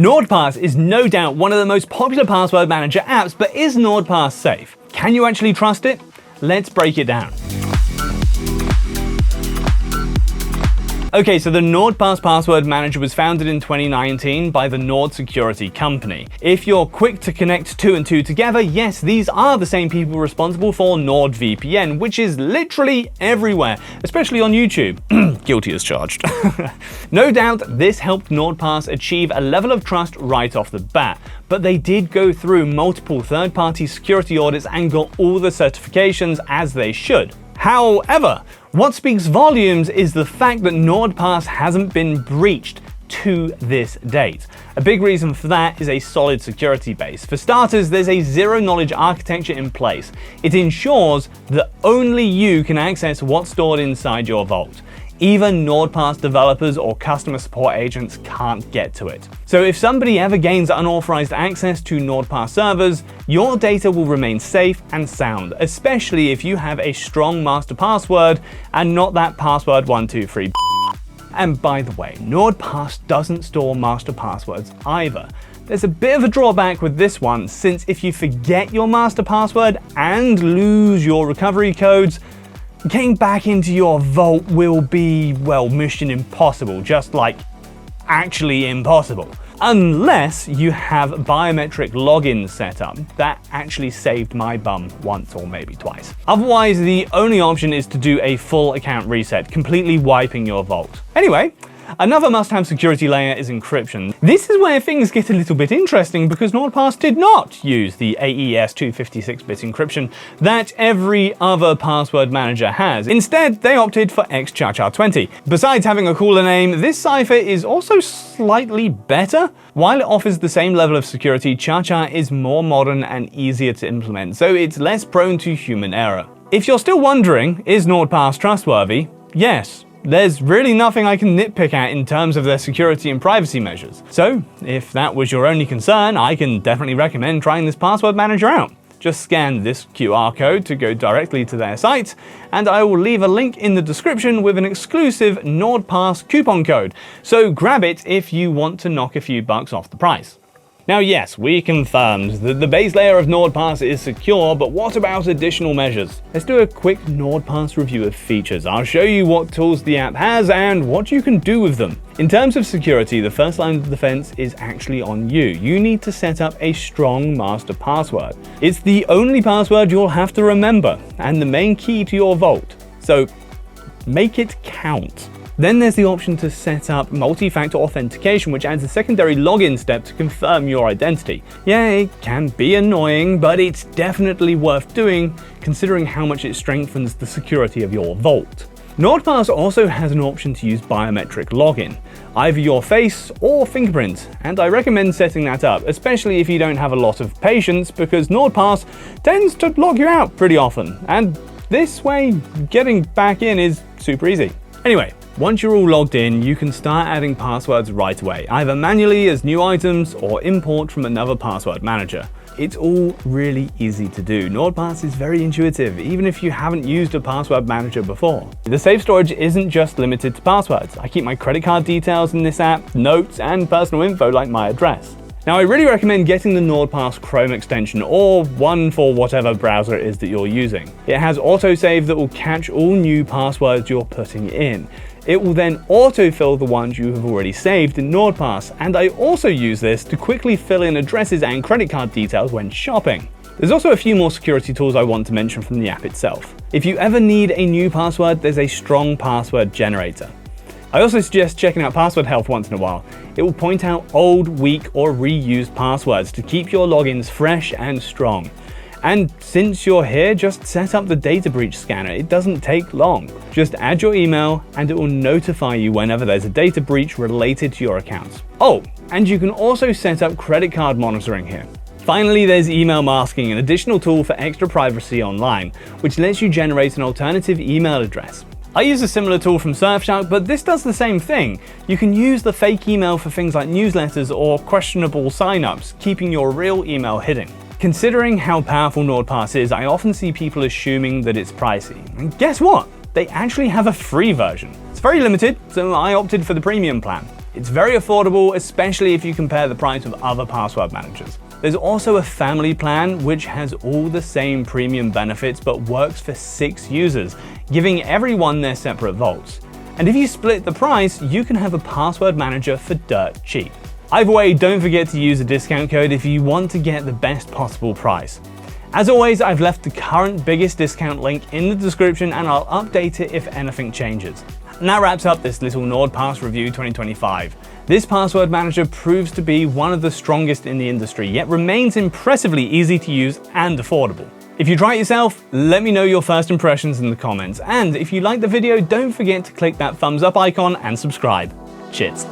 NordPass is no doubt one of the most popular password manager apps, but is NordPass safe? Can you actually trust it? Let's break it down. Okay, so the NordPass password manager was founded in 2019 by the Nord Security company. If you're quick to connect two and two together, yes, these are the same people responsible for NordVPN, which is literally everywhere, especially on YouTube. Guilty as charged. No doubt this helped NordPass achieve a level of trust right off the bat, but they did go through multiple third-party security audits and got all the certifications as they should. However, what speaks volumes is the fact that NordPass hasn't been breached to this date. A big reason for that is a solid security base. For starters, there's a zero-knowledge architecture in place. It ensures that only you can access what's stored inside your vault. Even NordPass developers or customer support agents can't get to it. So if somebody ever gains unauthorized access to NordPass servers, your data will remain safe and sound, especially if you have a strong master password and not that password 123. And by the way, NordPass doesn't store master passwords either. There's a bit of a drawback with this one, since if you forget your master password and lose your recovery codes, getting back into your vault will be, well, mission impossible, just like actually impossible. Unless you have biometric logins set up. That actually saved my bum once or maybe twice. Otherwise, the only option is to do a full account reset, completely wiping your vault. Anyway, another must-have security layer is encryption. This is where things get a little bit interesting because NordPass did not use the AES 256-bit encryption that every other password manager has. Instead, they opted for XChaCha20. Besides having a cooler name, this cipher is also slightly better. While it offers the same level of security, ChaCha is more modern and easier to implement, so it's less prone to human error. If you're still wondering, is NordPass trustworthy? Yes. There's really nothing I can nitpick at in terms of their security and privacy measures. So, if that was your only concern, I can definitely recommend trying this password manager out. Just scan this QR code to go directly to their site, and I will leave a link in the description with an exclusive NordPass coupon code. So grab it if you want to knock a few bucks off the price. Now yes, we confirmed that the base layer of NordPass is secure, but what about additional measures? Let's do a quick NordPass review of features. I'll show you what tools the app has and what you can do with them. In terms of security, the first line of defense is actually on you. You need to set up a strong master password. It's the only password you'll have to remember, and the main key to your vault. So make it count. Then there's the option to set up multi-factor authentication, which adds a secondary login step to confirm your identity. Yeah, it can be annoying, but it's definitely worth doing considering how much it strengthens the security of your vault. NordPass also has an option to use biometric login, either your face or fingerprint, and I recommend setting that up, especially if you don't have a lot of patience, because NordPass tends to log you out pretty often, and this way getting back in is super easy. Anyway, once you're all logged in, you can start adding passwords right away, either manually as new items or import from another password manager. It's all really easy to do. NordPass is very intuitive, even if you haven't used a password manager before. The safe storage isn't just limited to passwords. I keep my credit card details in this app, notes, and personal info like my address. Now, I really recommend getting the NordPass Chrome extension, or one for whatever browser it is that you're using. It has autosave that will catch all new passwords you're putting in. It will then autofill the ones you have already saved in NordPass, and I also use this to quickly fill in addresses and credit card details when shopping. There's also a few more security tools I want to mention from the app itself. If you ever need a new password, there's a strong password generator. I also suggest checking out Password Health once in a while. It will point out old, weak, or reused passwords to keep your logins fresh and strong. And since you're here, just set up the data breach scanner. It doesn't take long. Just add your email and it will notify you whenever there's a data breach related to your accounts. Oh, and you can also set up credit card monitoring here. Finally, there's email masking, an additional tool for extra privacy online, which lets you generate an alternative email address. I use a similar tool from Surfshark, but this does the same thing. You can use the fake email for things like newsletters or questionable signups, keeping your real email hidden. Considering how powerful NordPass is, I often see people assuming that it's pricey. And guess what? They actually have a free version. It's very limited, so I opted for the premium plan. It's very affordable, especially if you compare the price with other password managers. There's also a family plan which has all the same premium benefits but works for 6 users, giving everyone their separate vaults. And if you split the price, you can have a password manager for dirt cheap. Either way, don't forget to use a discount code if you want to get the best possible price. As always, I've left the current biggest discount link in the description and I'll update it if anything changes. And that wraps up this little NordPass review 2025. This password manager proves to be one of the strongest in the industry, yet remains impressively easy to use and affordable. If you try it yourself, let me know your first impressions in the comments. And if you liked the video, don't forget to click that thumbs up icon and subscribe. Cheers.